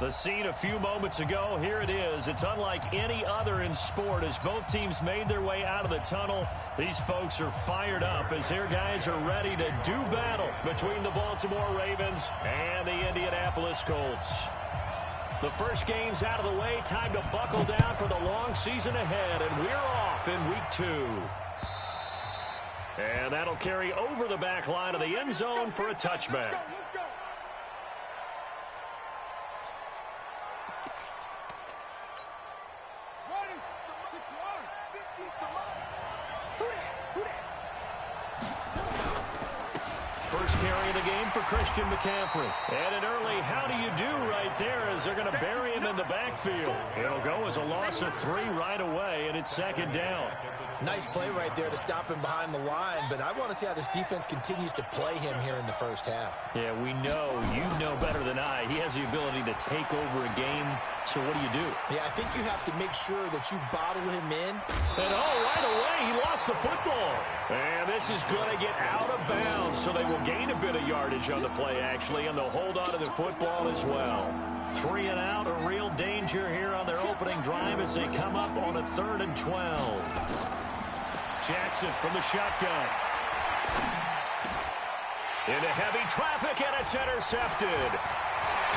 The scene a few moments ago, here it is. It's unlike any other in sport as both teams made their way out of the tunnel. These folks are fired up as their guys are ready to do battle between the Baltimore Ravens and the Indianapolis Colts. The first game's out of the way. Time to buckle down for the long season ahead, and we're off in week 2. And that'll carry over the back line of the end zone for a touchback. First carry of the game for Christian McCaffrey. And an early how do you do right there as they're going to bury him in the backfield. It'll go as a loss of 3 right away, and it's second down. Nice play right there to stop him behind the line, but I want to see how this defense continues to play him here in the first half. Yeah, we know. You know better than I. He has the ability to take over a game, so what do? Yeah, I think you have to make sure that you bottle him in. And right away, he lost the football. And this is going to get out of bounds, so they will gain a bit of yardage on the play, actually, and they'll hold on to the football as well. 3 and out, a real danger here on their opening drive as they come up on a 3rd and 12. Jackson from the shotgun. Into heavy traffic, and it's intercepted.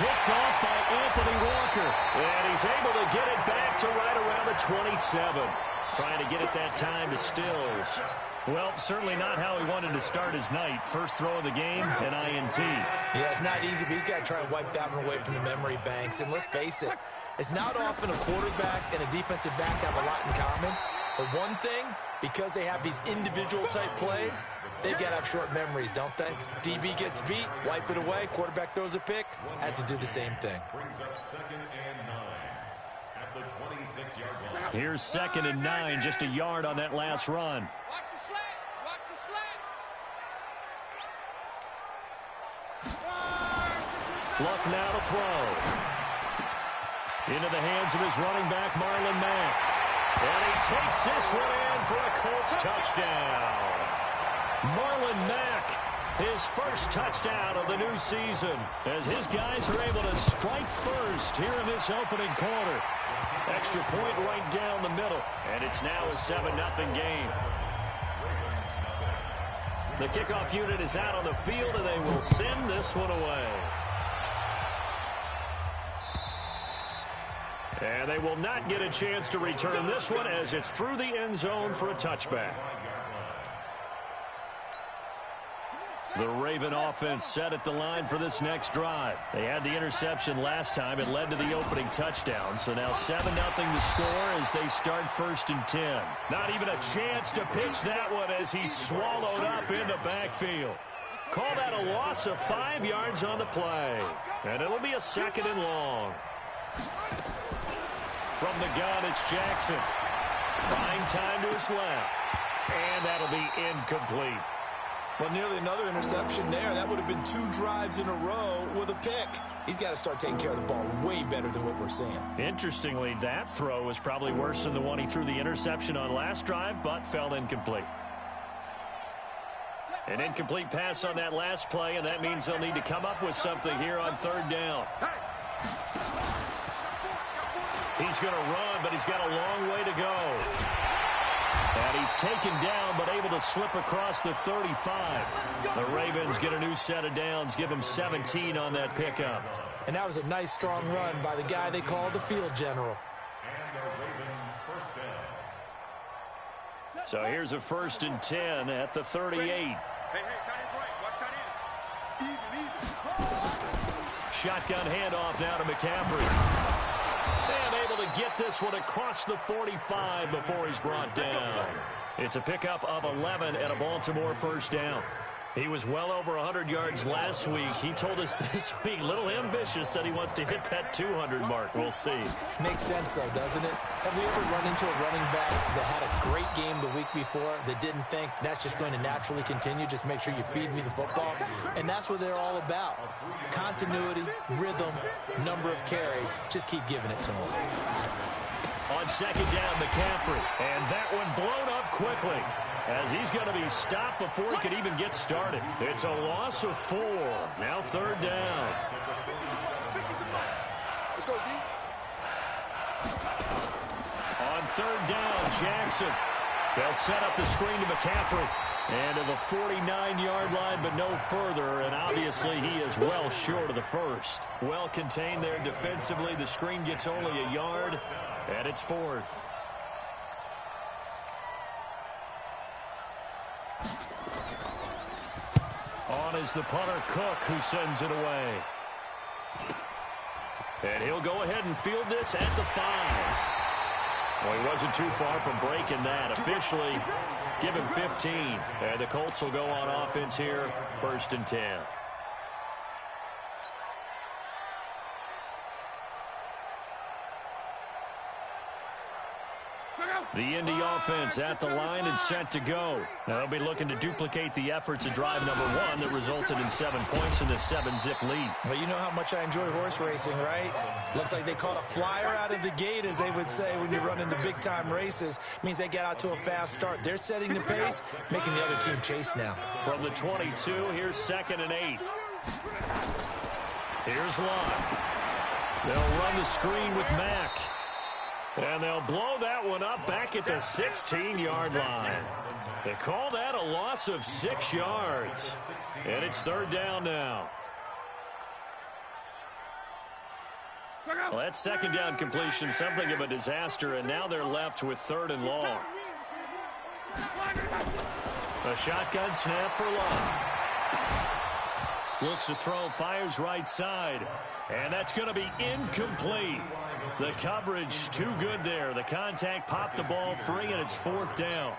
Picked off by Anthony Walker. And he's able to get it back to right around the 27. Trying to get it that time to Stills. Well, certainly not how he wanted to start his night. First throw of the game, an INT. Yeah, it's not easy, but he's got to try and wipe that one away from the memory banks. And let's face it, it's not often a quarterback and a defensive back have a lot in common. But one thing, because they have these individual-type plays, they've got to have short memories, don't they? DB gets beat, wipe it away, quarterback throws a pick, has to do the same thing. Here's 2nd and 9, just a yard on that last run. Watch the slants. Watch the slants. Luck now to throw. Into the hands of his running back, Marlon Mack. And he takes this one in for a Colts touchdown. Marlon Mack, his first touchdown of the new season, as his guys are able to strike first here in this opening quarter. Extra point right down the middle, and it's now a 7-0 game. The kickoff unit is out on the field, and they will send this one away. And they will not get a chance to return this one as it's through the end zone for a touchback. The Raven offense set at the line for this next drive. They had the interception last time. It led to the opening touchdown. So now 7-0 to score as they start 1st and 10. Not even a chance to pitch that one as he's swallowed up in the backfield. Call that a loss of 5 yards on the play. And it'll be a 2nd and long. From the gun, it's Jackson. Buying time to his left. And that'll be incomplete. Well, nearly another interception there. That would have been 2 drives in a row with a pick. He's got to start taking care of the ball way better than what we're seeing. Interestingly, that throw was probably worse than the one he threw the interception on last drive, but fell incomplete. An incomplete pass on that last play, and that means they'll need to come up with something here on 3rd down. He's going to run, but he's got a long way to go. And he's taken down, but able to slip across the 35. The Ravens get a new set of downs, give him 17 on that pickup. And that was a nice, strong run by the guy they call the field general. So here's a 1st and 10 at the 38. Shotgun handoff now to McCaffrey. And able to get this one across the 45 before he's brought down. It's a pickup of 11 and a Baltimore 1st down. He was well over 100 yards last week. He told us this week, a little ambitious, said he wants to hit that 200 mark. We'll see. Makes sense, though, doesn't it? Have we ever run into a running back that had a great game the week before that didn't think that's just going to naturally continue? Just make sure you feed me the football. And that's what they're all about. Continuity, rhythm, number of carries. Just keep giving it to him. On 2nd down, McCaffrey. And that one blown up quickly, as he's going to be stopped before he can even get started. It's a loss of 4. Now 3rd down. Let's go, D. On third down, Jackson. They'll set up the screen to McCaffrey. And to the 49-yard line, but no further. And obviously, he is well short of the first. Well contained there defensively. The screen gets only a yard, and it's fourth. On is the punter, Cook, who sends it away. And he'll go ahead and field this at the 5. Well, he wasn't too far from breaking that. Officially, give him 15. And the Colts will go on offense here, 1st and 10. The Indy offense at the line and set to go. Now they'll be looking to duplicate the efforts of drive number 1 that resulted in 7 points in this 7-zip lead. Well, you know how much I enjoy horse racing, right? Looks like they caught a flyer out of the gate, as they would say when you're running the big-time races. Means they get out to a fast start. They're setting the pace, making the other team chase now. From the 22, here's 2nd and 8. Here's Lott. They'll run the screen with Mack. And they'll blow that one up back at the 16-yard line. They call that a loss of 6 yards. And it's 3rd down now. Well, that 2nd down completion, something of a disaster, and now they're left with 3rd and long. A shotgun snap for Lott. Looks to throw, fires right side. And that's going to be incomplete. The coverage too good there. The contact popped the ball free, and it's 4th down.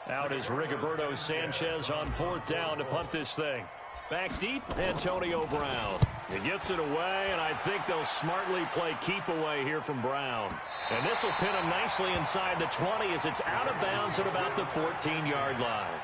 Out is Rigoberto Sanchez on 4th down to punt this thing. Back deep, Antonio Brown. He gets it away, and I think they'll smartly play keep away here from Brown. And this will pin him nicely inside the 20 as it's out of bounds at about the 14-yard line.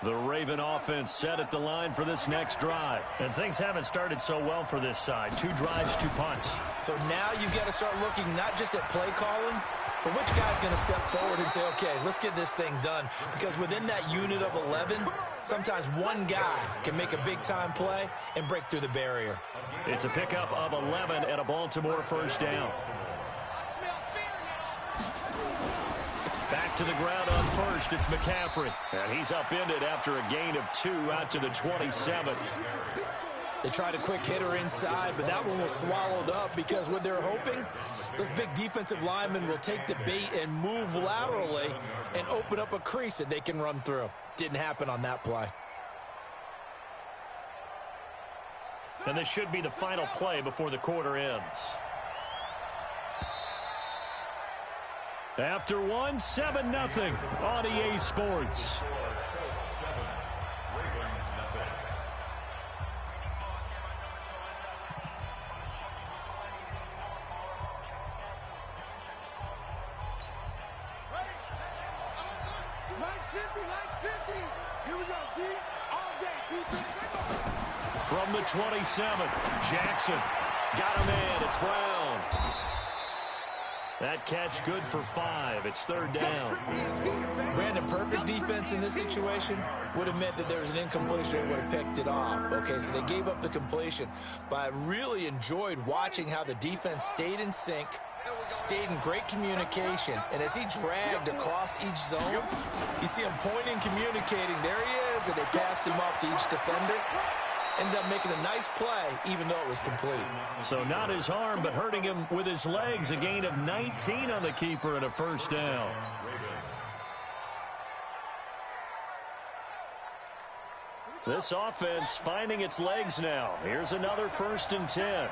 The Raven offense set at the line for this next drive. And things haven't started so well for this side. 2 drives, 2 punts. So now you've got to start looking not just at play calling, but which guy's going to step forward and say, okay, let's get this thing done. Because within that unit of 11, sometimes one guy can make a big-time play and break through the barrier. It's a pickup of 11 and a Baltimore 1st down. Back to the ground on 1st, it's McCaffrey. And he's upended after a gain of 2 out to the 27. They tried a quick hitter inside, but that one was swallowed up because what they're hoping, those big defensive linemen will take the bait and move laterally and open up a crease that they can run through. Didn't happen on that play. And this should be the final play before the quarter ends. After 1, 7-0 on EA Sports. From the 27, Jackson got a man. It's Brown. That catch good for 5. It's 3rd down. Brandon, perfect defense in this situation would have meant that there was an incompletion and would have picked it off. Okay, so they gave up the completion. But I really enjoyed watching how the defense stayed in sync, stayed in great communication. And as he dragged across each zone, you see him pointing, communicating. There he is, and they passed him off to each defender. Ended up making a nice play, even though it was complete. So not his arm, but hurting him with his legs. A gain of 19 on the keeper and a 1st down. This offense finding its legs now. Here's another 1st and 10.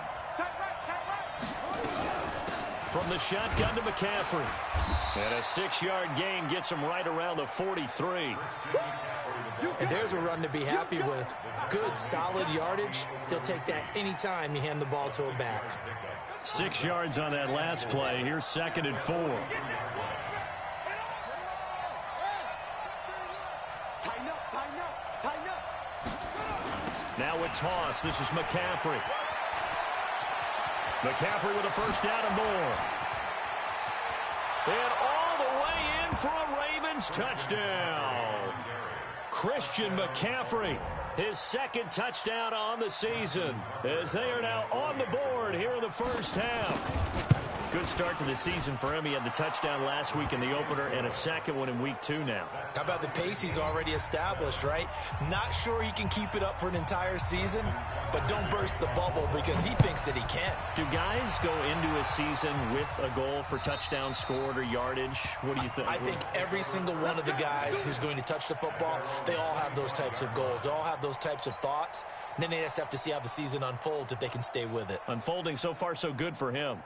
From the shotgun to McCaffrey. And a 6-yard gain gets him right around the 43. And there's a run to be happy with. Good, solid yardage. He'll take that anytime you hand the ball to a back. 6 yards on that last play. Here's 2nd and 4. Now a toss. This is McCaffrey. McCaffrey with a first down and more. And all the way in for a Ravens touchdown. Christian McCaffrey, his second touchdown on the season, as they are now on the board here in the first half. Good start to the season for him. He had the touchdown last week in the opener and a second one in week 2 now. How about the pace he's already established, right? Not sure he can keep it up for an entire season, but don't burst the bubble because he thinks that he can. Do guys go into a season with a goal for touchdowns scored or yardage? What do you think? I think every single one of the guys who's going to touch the football, they all have those types of goals. They all have those types of thoughts. And then they just have to see how the season unfolds if they can stay with it. Unfolding so far so good for him.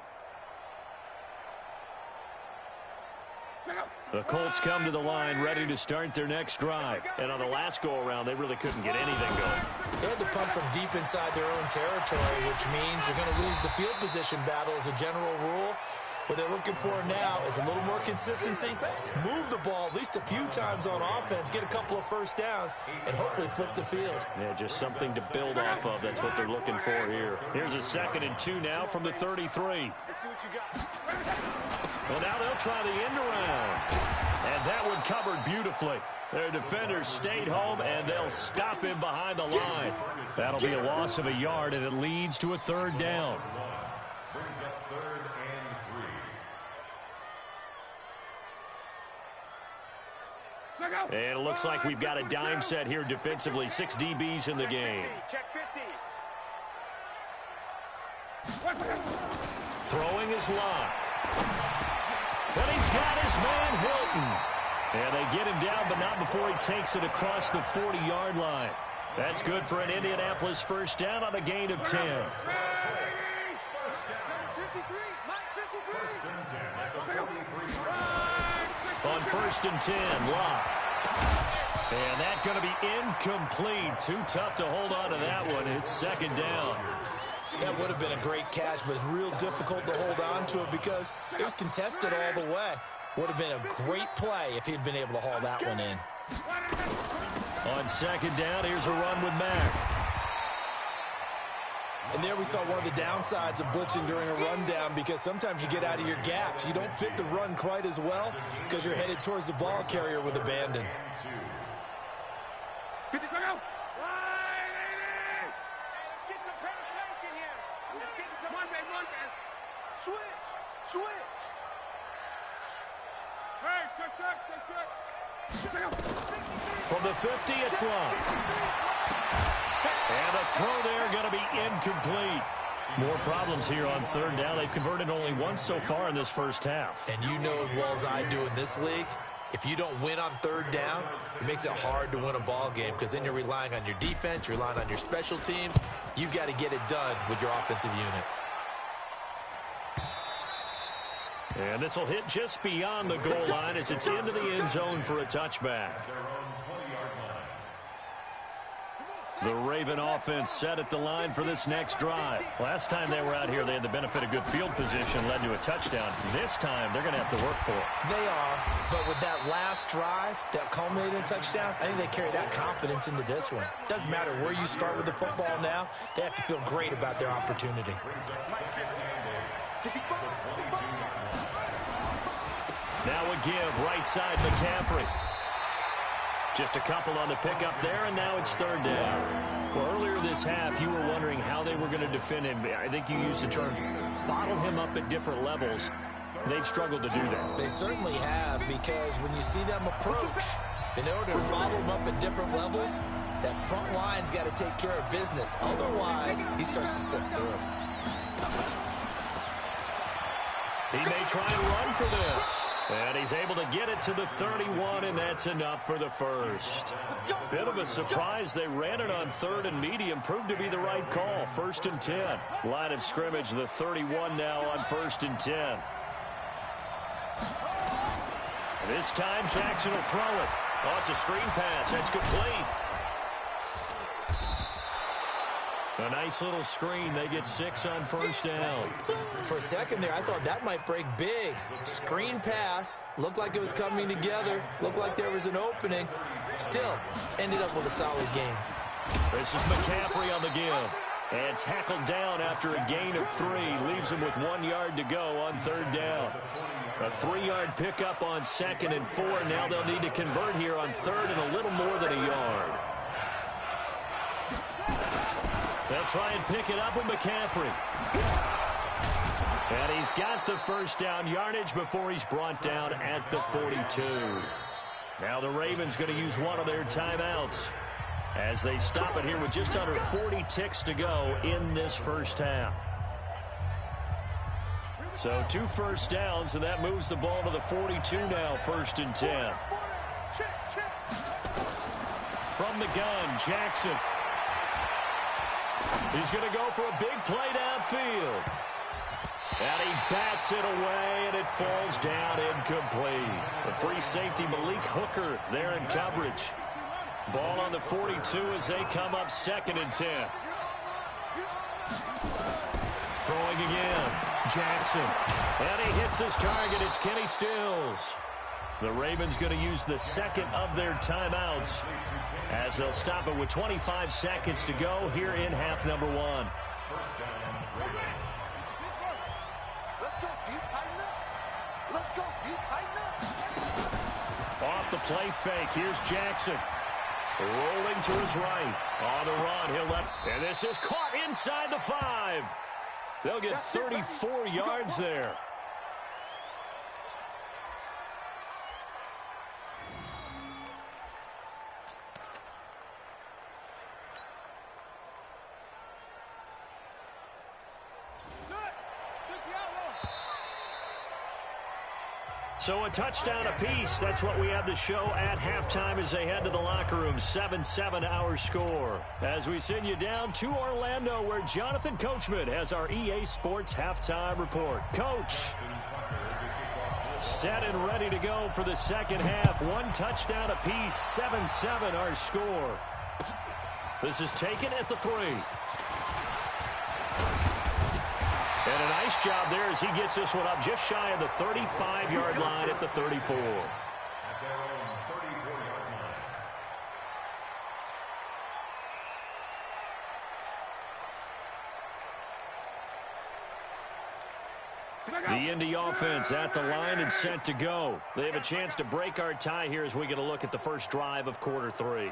The Colts come to the line ready to start their next drive. And on the last go-around, they really couldn't get anything going. They had to punt from deep inside their own territory, which means you're going to lose the field position battle as a general rule. What they're looking for now is a little more consistency, move the ball at least a few times on offense, get a couple of first downs, and hopefully flip the field. Yeah, just something to build off of. That's what they're looking for here. Here's a 2nd and 2 now from the 33. Well, now they'll try the end around. And that one covered beautifully. Their defenders stayed home, and they'll stop him behind the line. That'll be a loss of a yard, and it leads to a 3rd down. And it looks like we've got a dime set here defensively. 6 DBs in the game. Throwing his lock. And he's got his man Hilton. And they get him down, but not before he takes it across the 40-yard line. That's good for an Indianapolis first down on a gain of 10. On 1st and 10, Locke. And that's going to be incomplete. Too tough to hold on to that one. It's 2nd down. That would have been a great catch, but it's real difficult to hold on to it because it was contested all the way. Would have been a great play if he'd been able to haul that one in. On 2nd down, here's a run with Mack. And there we saw one of the downsides of blitzing during a rundown because sometimes you get out of your gaps. You don't fit the run quite as well because you're headed towards the ball carrier with abandon. From the 50, it's long. And the throw there going to be incomplete. More problems here on 3rd down. They've converted only once so far in this first half. And you know as well as I do in this league, if you don't win on 3rd down, it makes it hard to win a ball game because then you're relying on your defense, you're relying on your special teams. You've got to get it done with your offensive unit. And this will hit just beyond the goal line as it's into the end zone for a touchback. The Raven offense set at the line for this next drive. Last time they were out here, they had the benefit of good field position, led to a touchdown. This time, they're going to have to work for it. They are, but with that last drive that culminated in a touchdown, I think they carry that confidence into this one. Doesn't matter where you start with the football now, they have to feel great about their opportunity. Now a give, right side McCaffrey. Just a couple on the pickup there, and now it's 3rd down. Well, earlier this half, you were wondering how they were going to defend him. I think you used the term bottle him up at different levels. They've struggled to do that. They certainly have, because when you see them approach, in order to bottle him up at different levels, that front line's got to take care of business. Otherwise, he starts to slip through. He may try and run for this. And he's able to get it to the 31, and that's enough for the first. Bit of a surprise. They ran it on 3rd and medium. Proved to be the right call. 1st and 10. Line of scrimmage, the 31 now on 1st and 10. This time, Jackson will throw it. Oh, it's a screen pass. That's complete. A nice little screen. They get 6 on 1st down. For a second there, I thought that might break big. Screen pass. Looked like it was coming together. Looked like there was an opening. Still, ended up with a solid game. This is McCaffrey on the give. And tackled down after a gain of 3. Leaves him with 1 yard to go on 3rd down. A 3-yard pickup on 2nd and 4. Now they'll need to convert here on 3rd and a little more than a yard. They'll try and pick it up with McCaffrey. And he's got the first down yardage before he's brought down at the 42. Now the Ravens going to use one of their timeouts as they stop it here with just under 40 ticks to go in this first half. So 2 first downs, and that moves the ball to the 42 now, 1st and 10. From the gun, Jackson. He's going to go for a big play downfield. And he bats it away, and it falls down incomplete. The free safety, Malik Hooker, there in coverage. Ball on the 42 as they come up 2nd and 10. Throwing again, Jackson. And he hits his target. It's Kenny Stills. The Ravens going to use the 2nd of their timeouts as they'll stop it with 25 seconds to go here in half number 1. Off the play fake. Here's Jackson. Rolling to his right. On the run, he'll let. And this is caught inside the 5. They'll get 34 yards there. So a touchdown apiece. That's what we have to show at halftime as they head to the locker room. 7-7 our score. As we send you down to Orlando, where Jonathan Coachman has our EA Sports halftime report. Coach, set and ready to go for the second half. 1 touchdown apiece. 7-7 our score. This is taken at the 3. And a nice job there as he gets this one up just shy of the 35-yard line at the 34. The Indy offense at the line and set to go. They have a chance to break our tie here as we get a look at the first drive of quarter 3.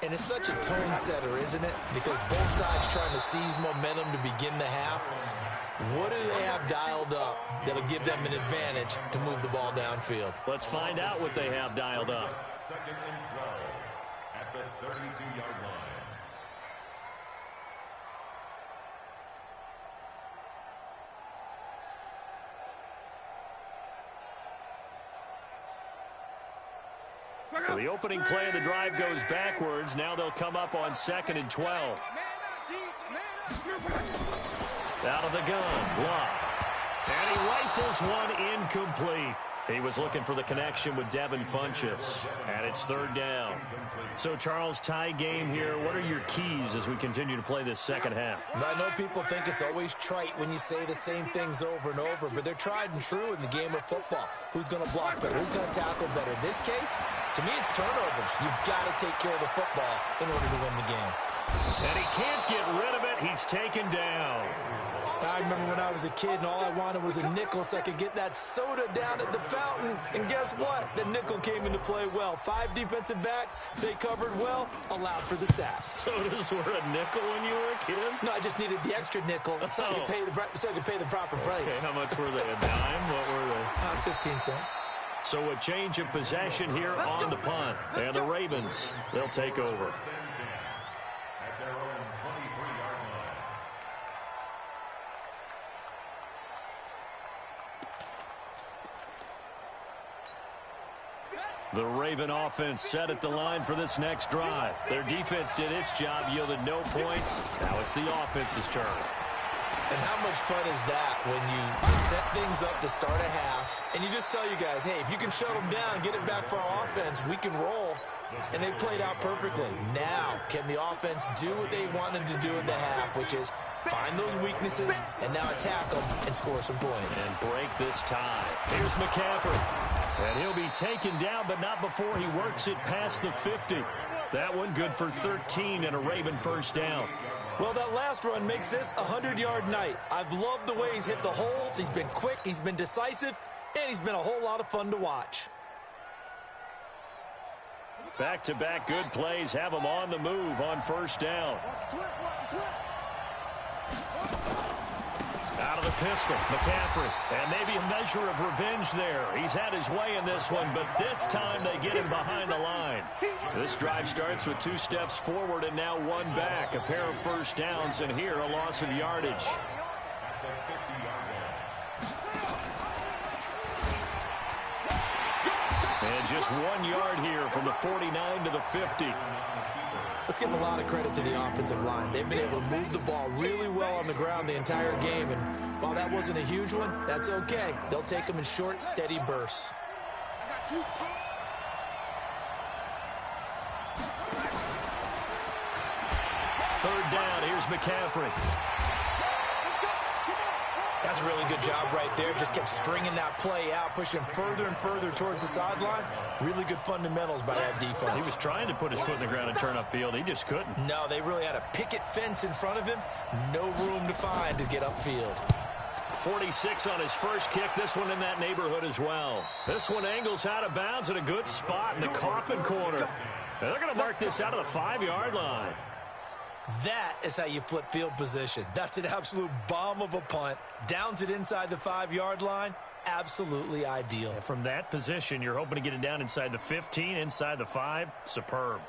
And it's such a tone setter, isn't it? Because both sides trying to seize momentum to begin the half. What do they have dialed up that'll give them an advantage to move the ball downfield? Let's find out what they have dialed up. 2nd and 12 at the 32-yard line. So the opening play of the drive goes backwards. Now they'll come up on 2nd and 12. Out of the gun, block. And he rifles one incomplete. He was looking for the connection with Devin Funchess. And it's 3rd down. So, Charles, tie game here. What are your keys as we continue to play this second half? I know people think it's always trite when you say the same things over and over, but they're tried and true in the game of football. Who's going to block better? Who's going to tackle better? In this case, to me, it's turnovers. You've got to take care of the football in order to win the game. And he can't get rid of it. He's taken down. I remember when I was a kid and all I wanted was a nickel so I could get that soda down at the fountain. And guess what? The nickel came into play well. 5 defensive backs, they covered well, allowed for the sacks. Sodas were a nickel when you were a kid? No, I just needed the extra nickel so I could pay the proper price. Okay, how much were they? A dime? What were they? 15 cents. So a change of possession here on the punt. And the Ravens, they'll take over. The Raven offense set at the line for this next drive. Their defense did its job, yielded no points. Now it's the offense's turn. And how much fun is that when you set things up to start a half, and you just tell you guys, hey, if you can shut them down, get it back for our offense, we can roll. And they played out perfectly. Now, can the offense do what they wanted to do in the half, which is find those weaknesses and now attack them and score some points. And break this tie. Here's McCaffrey. And he'll be taken down, but not before he works it past the 50. That one good for 13 and a Raven first down. Well, that last run makes this a 100-yard night. I've loved the way he's hit the holes. He's been quick, he's been decisive, and he's been a whole lot of fun to watch. Back-to-back good plays have him on the move on first down. Out of the pistol, McCaffrey. And maybe a measure of revenge there. He's had his way in this one, but this time they get him behind the line. This drive starts with 2 steps forward and now 1 back. A pair of first downs, and here a loss of yardage. And just 1 yard here from the 49 to the 50. Let's give a lot of credit to the offensive line. They've been able to move the ball really well on the ground the entire game, and while that wasn't a huge one, that's okay. They'll take them in short, steady bursts. Third down, here's McCaffrey. That's a really good job right there. Just kept stringing that play out, pushing further and further towards the sideline. Really good fundamentals by that defense. He was trying to put his foot in the ground and turn upfield. He just couldn't. No, they really had a picket fence in front of him. No room to find to get upfield. 46 on his first kick. This one in that neighborhood as well. This one angles out of bounds at a good spot in the coffin corner. They're going to mark this out of the 5-yard line. That is how you flip field position. That's an absolute bomb of a punt. Downs it inside the 5-yard line. Absolutely ideal. From that position, you're hoping to get it down inside the 15, inside the 5. Superb.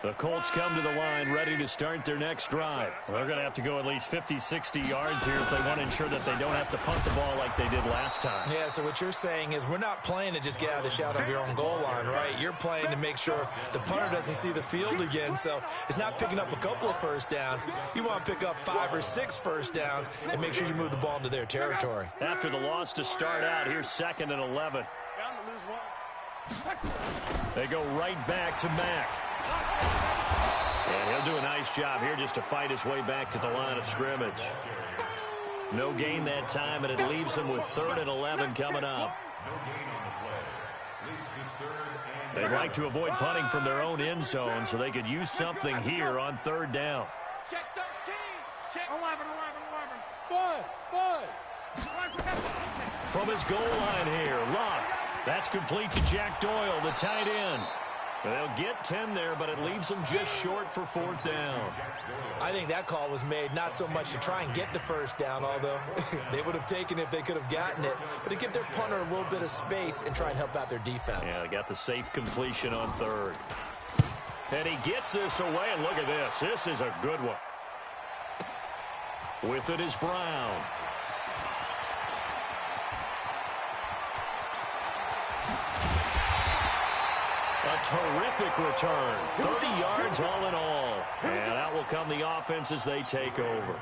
The Colts come to the line ready to start their next drive. They're going to have to go at least 50, 60 yards here if they want to ensure that they don't have to punt the ball like they did last time. Yeah, so what you're saying is we're not playing to just get out of the shadow of your own goal line, right? You're playing to make sure the punter doesn't see the field again. So it's not picking up a couple of first downs. You want to pick up 5 or 6 first downs and make sure you move the ball into their territory. After the loss to start out, here's 2nd and 11. They go right back to Mack. And he'll do a nice job here just to fight his way back to the line of scrimmage. No gain that time, and it leaves him with 3rd and 11 coming up. They'd like to avoid punting from their own end zone so they could use something here on 3rd down. Check 13. Check 11. From his goal line here, Luck. That's complete to Jack Doyle, the tight end. They'll get 10 there, but it leaves them just short for 4th down. I think that call was made not so much to try and get the first down, although they would have taken it if they could have gotten it, but to give their punter a little bit of space and try and help out their defense. Yeah, they got the safe completion on 3rd. And he gets this away, and look at this. This is a good one. With it is Brown. A terrific return. 30 yards all in all. And that will come the offense as they take over.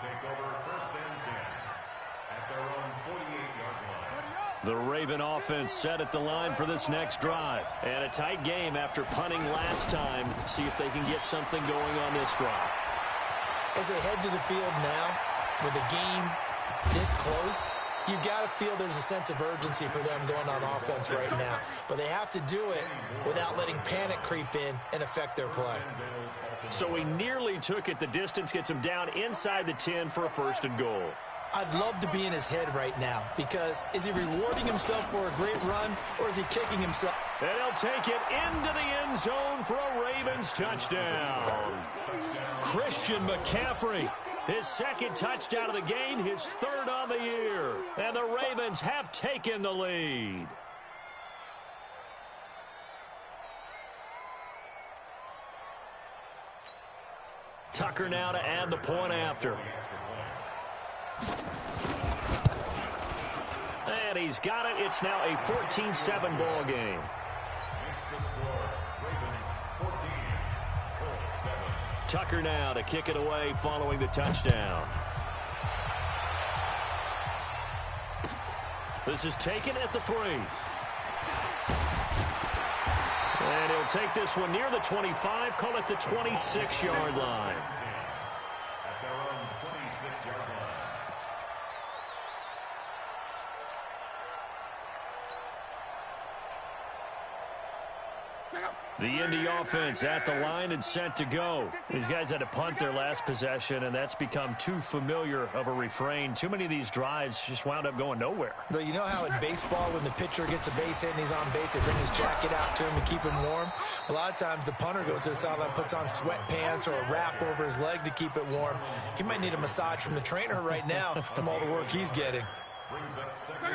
The Raven offense set at the line for this next drive. And a tight game after punting last time. See if they can get something going on this drive. As they head to the field now, with the game this close, you've got to feel there's a sense of urgency for them going on offense right now. But they have to do it without letting panic creep in and affect their play. So he nearly took it the distance, gets him down inside the 10 for a 1st and goal. I'd love to be in his head right now because is he rewarding himself for a great run or is he kicking himself? And he'll take it into the end zone for a Ravens touchdown. Christian McCaffrey, his 2nd touchdown of the game, his 3rd on the year. And the Ravens have taken the lead. Tucker now to add the point after. And he's got it. It's now a 14-7 ball game. Tucker now to kick it away following the touchdown. This is taken at the 3. And he'll take this one near the 25, call it the 26-yard line. The Indy offense at the line and set to go. These guys had to punt their last possession, and that's become too familiar of a refrain. Too many of these drives just wound up going nowhere. But you know how in baseball, when the pitcher gets a base hit and he's on base, they bring his jacket out to him to keep him warm? A lot of times the punter goes to the sideline, puts on sweatpants or a wrap over his leg to keep it warm. He might need a massage from the trainer right now from all the work he's getting.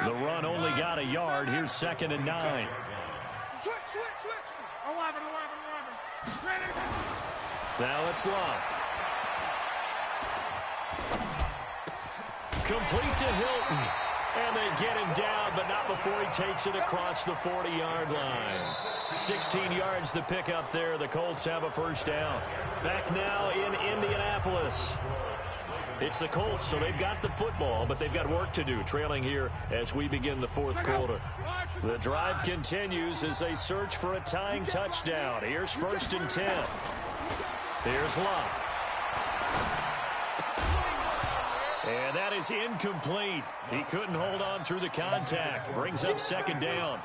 The run only got a yard. Here's 2nd and 9. Switch. 11. Now it's Locke. Complete to Hilton. And they get him down, but not before he takes it across the 40-yard line. 16 yards to pick up there. The Colts have a first down. Back now in Indianapolis. It's the Colts, so they've got the football, but they've got work to do, trailing here as we begin the 4th quarter. The drive continues as they search for a tying touchdown. Here's 1st and 10. Here's Locke. And that is incomplete. He couldn't hold on through the contact. Brings up 2nd down.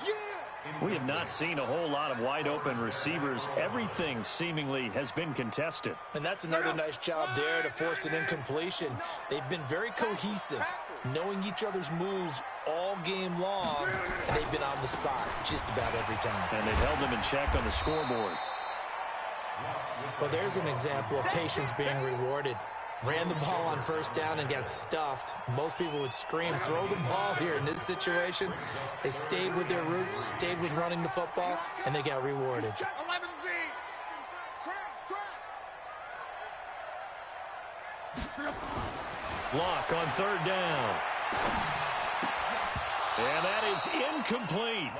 We have not seen a whole lot of wide-open receivers. Everything seemingly has been contested. And that's another nice job there to force an incompletion. They've been very cohesive, knowing each other's moves all game long, and they've been on the spot just about every time. And they've held them in check on the scoreboard. Well, there's an example of patience being rewarded. Ran the ball on 1st down and got stuffed. Most people would scream, throw the ball here. In this situation, they stayed with their roots, stayed with running the football, and they got rewarded. 11Z. Locke on 3rd down. And that is incomplete.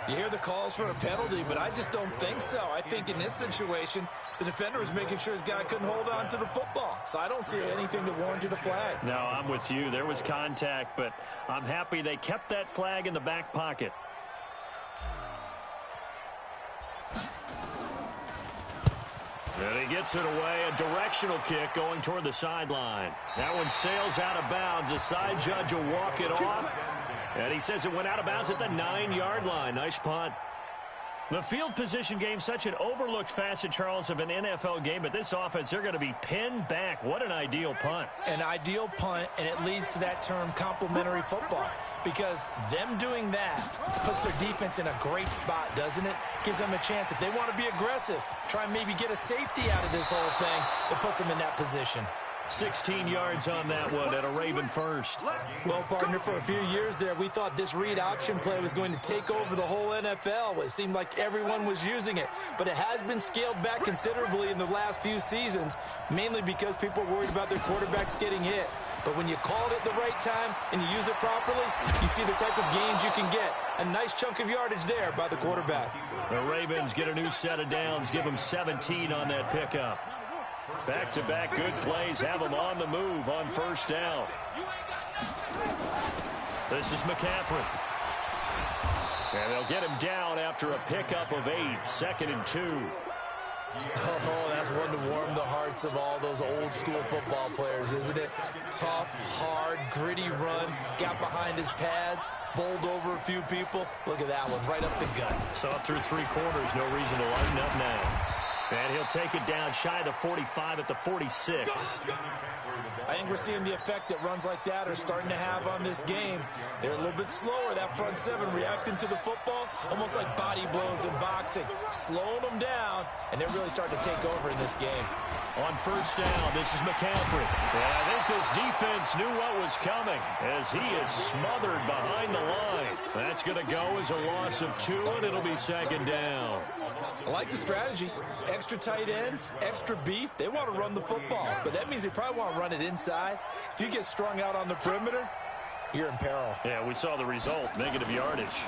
You hear the calls for a penalty, but I just don't think so. I think in this situation, the defender was making sure his guy couldn't hold on to the football. So I don't see anything to warrant a flag. No, I'm with you. There was contact, but I'm happy they kept that flag in the back pocket. And he gets it away. A directional kick going toward the sideline. That one sails out of bounds. The side judge will walk it off. And he says it went out of bounds at the 9-yard line. Nice punt. The field position game, such an overlooked facet, Charles, of an NFL game. But this offense, they're going to be pinned back. What an ideal punt. An ideal punt, and it leads to that term complementary football. Because them doing that puts their defense in a great spot, doesn't it? Gives them a chance. If they want to be aggressive, try and maybe get a safety out of this whole thing, it puts them in that position. 16 yards on that one at a Raven first. Well, partner, for a few years there, we thought this read option play was going to take over the whole NFL. It seemed like everyone was using it, but it has been scaled back considerably in the last few seasons, mainly because people are worried about their quarterbacks getting hit. But when you call it at the right time and you use it properly, you see the type of gains you can get. A nice chunk of yardage there by the quarterback. The Ravens get a new set of downs, give them 17 on that pickup. Back-to-back good plays have them on the move on 1st down. This is McCaffrey. And they'll get him down after a pickup of 8, 2nd and 2. Oh, that's one to warm the hearts of all those old-school football players, isn't it? Tough, hard, gritty run, got behind his pads, bowled over a few people. Look at that one, right up the gut. Saw through 3 quarters, no reason to lighten up now. And he'll take it down shy of the 45 at the 46. I think we're seeing the effect that runs like that are starting to have on this game. They're a little bit slower, that front 7, reacting to the football, almost like body blows in boxing, slowing them down, and they're really starting to take over in this game. On 1st down, this is McCaffrey. And I think this defense knew what was coming as he is smothered behind the line. That's going to go as a loss of 2, and it'll be 2nd down. I like the strategy. Extra tight ends, extra beef. They want to run the football, but that means they probably want to run it inside. If you get strung out on the perimeter, you're in peril. Yeah, we saw the result, negative yardage.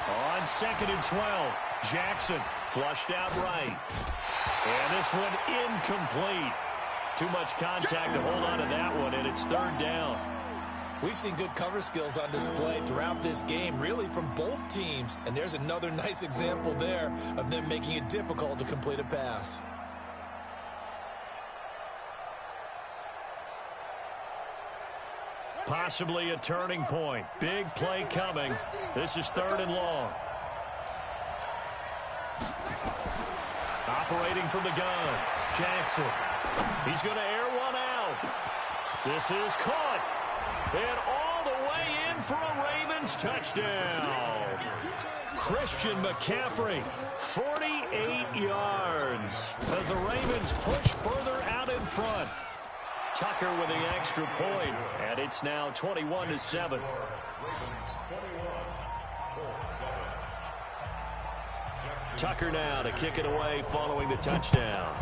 On 2nd and 12, Jackson flushed out right. And this one incomplete. Too much contact to hold on to that one, and it's 3rd down. We've seen good cover skills on display throughout this game, really from both teams. And there's another nice example there of them making it difficult to complete a pass. Possibly a turning point. Big play coming. This is 3rd and long. Operating from the gun, Jackson. He's going to air one out. This is caught. And all the way in for a Ravens touchdown. Christian McCaffrey, 48 yards. As the Ravens push further out in front. Tucker with the extra point, and it's now 21-7. Tucker now to kick it away following the touchdown.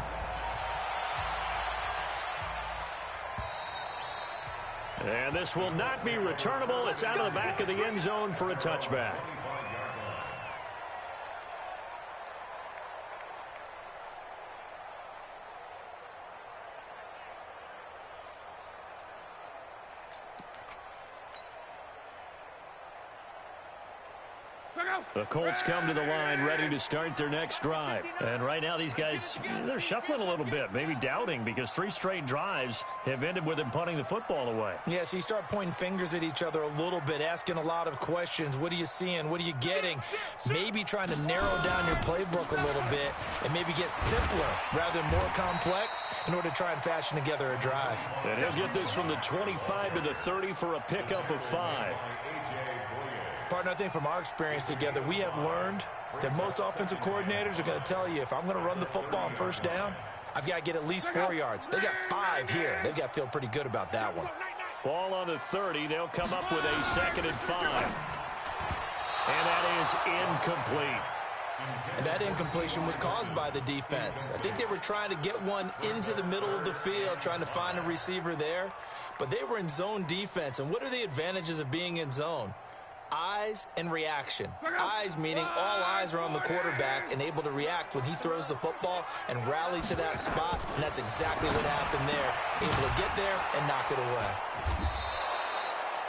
And this will not be returnable. It's out of the back of the end zone for a touchback. The Colts come to the line ready to start their next drive. And right now these guys, they're shuffling a little bit, maybe doubting, because 3 straight drives have ended with them punting the football away. Yeah, so you start pointing fingers at each other a little bit, asking a lot of questions. What are you seeing? What are you getting? Maybe trying to narrow down your playbook a little bit and maybe get simpler rather than more complex in order to try and fashion together a drive. And he'll get this from the 25 to the 30 for a pickup of 5. Partner, I think from our experience together, we have learned that most offensive coordinators are going to tell you, if I'm going to run the football on first down, I've got to get at least 4 yards. They got 5 here. They've got to feel pretty good about that one. Ball on the 30. They'll come up with a 2nd and 5. And that is incomplete. And that incompletion was caused by the defense. I think they were trying to get one into the middle of the field, trying to find a receiver there. But they were in zone defense. And what are the advantages of being in zone? Eyes and reaction. Eyes meaning all eyes are on the quarterback and able to react when he throws the football and rally to that spot. And that's exactly what happened there. Able to get there and knock it away.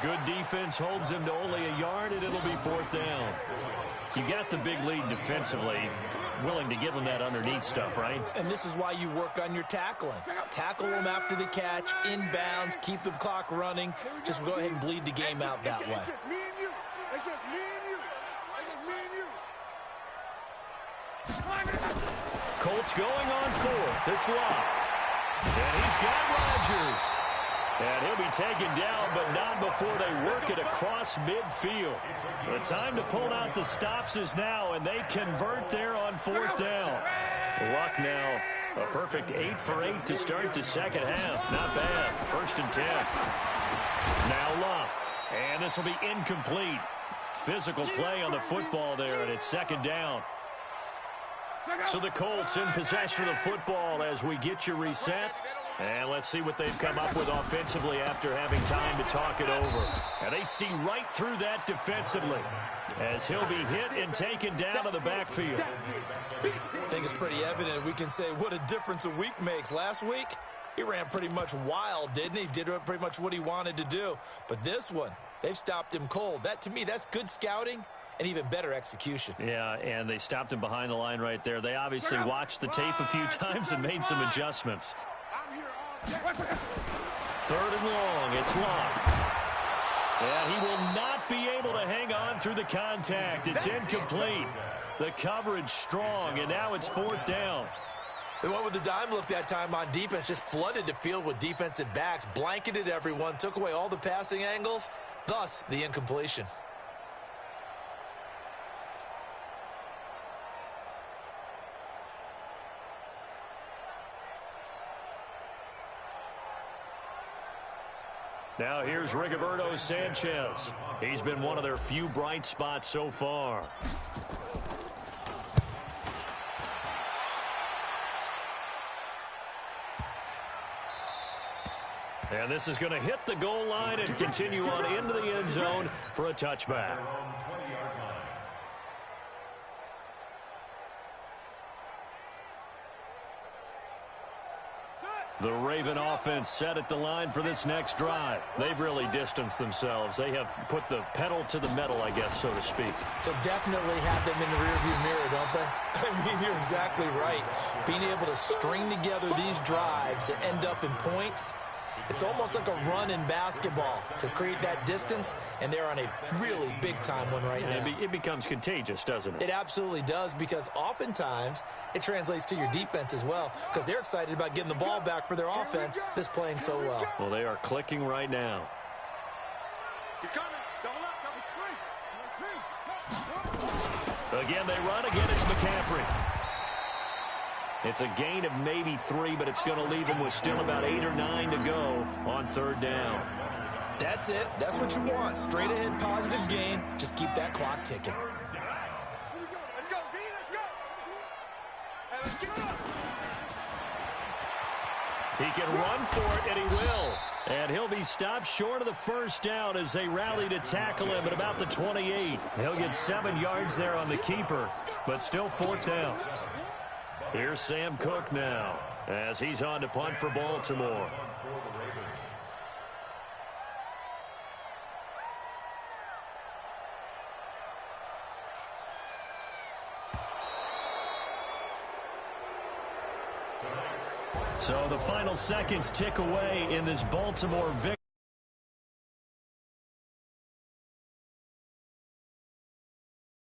Good defense holds him to only a yard, and it'll be 4th down. You got the big lead defensively. Willing to give them that underneath stuff, right? And this is why you work on your tackling. Tackle them after the catch, inbounds, keep the clock running. Just go ahead and bleed the game out that way. It's just me and you. It's just me and you. It's just me and you. Colts going on 4th. It's Locke. And he's got Rodgers. And he'll be taken down, but not before they work it across midfield. The time to pull out the stops is now, and they convert there on 4th down. Luck now, a perfect 8 for 8 to start the second half. Not bad. 1st and 10. Now Luck. And this will be incomplete. Physical play on the football there, and it's 2nd down. So the Colts in possession of the football as we get you reset. And let's see what they've come up with offensively after having time to talk it over. And they see right through that defensively as he'll be hit and taken down to the backfield. I think it's pretty evident. We can say what a difference a week makes. Last week, he ran pretty much wild, didn't he? Did pretty much what he wanted to do. But this one, they've stopped him cold. That, to me, that's good scouting and even better execution. Yeah, and they stopped him behind the line right there. They obviously watched the tape a few times and made some adjustments. 3rd and long. It's Locke. And he will not be able to hang on through the contact. It's incomplete. The coverage strong, and now it's 4th down. They went with the dime look that time on defense, just flooded the field with defensive backs, blanketed everyone, took away all the passing angles, thus the incompletion. Now here's Rigoberto Sanchez. He's been one of their few bright spots so far. And this is going to hit the goal line and continue on into the end zone for a touchback. The Raven offense set at the line for this next drive. They've really distanced themselves. They have put the pedal to the metal, I guess, so to speak. So definitely have them in the rearview mirror, don't they? I mean, you're exactly right. Being able to string together these drives that end up in points It's almost like a run in basketball to create that distance, and they're on a really big-time one right now. It becomes contagious, doesn't it? It absolutely does, because oftentimes it translates to your defense as well, because they're excited about getting the ball back for their offense that's playing so well. Well, they are clicking right now. He's coming. Double up, double three. Again, they run. Again, it's McCaffrey. It's a gain of maybe 3, but it's going to leave them with still about 8 or 9 to go on third down. That's it. That's what you want. Straight ahead positive gain. Just keep that clock ticking. Let's go, B, let's go. Hey, let's get up. He can run for it, and he will. And he'll be stopped short of the first down as they rally to tackle him at about the 28. He'll get 7 yards there on the keeper, but still fourth down. Here's Sam Cook now as he's on to punt for Baltimore. So the final seconds tick away in this Baltimore victory.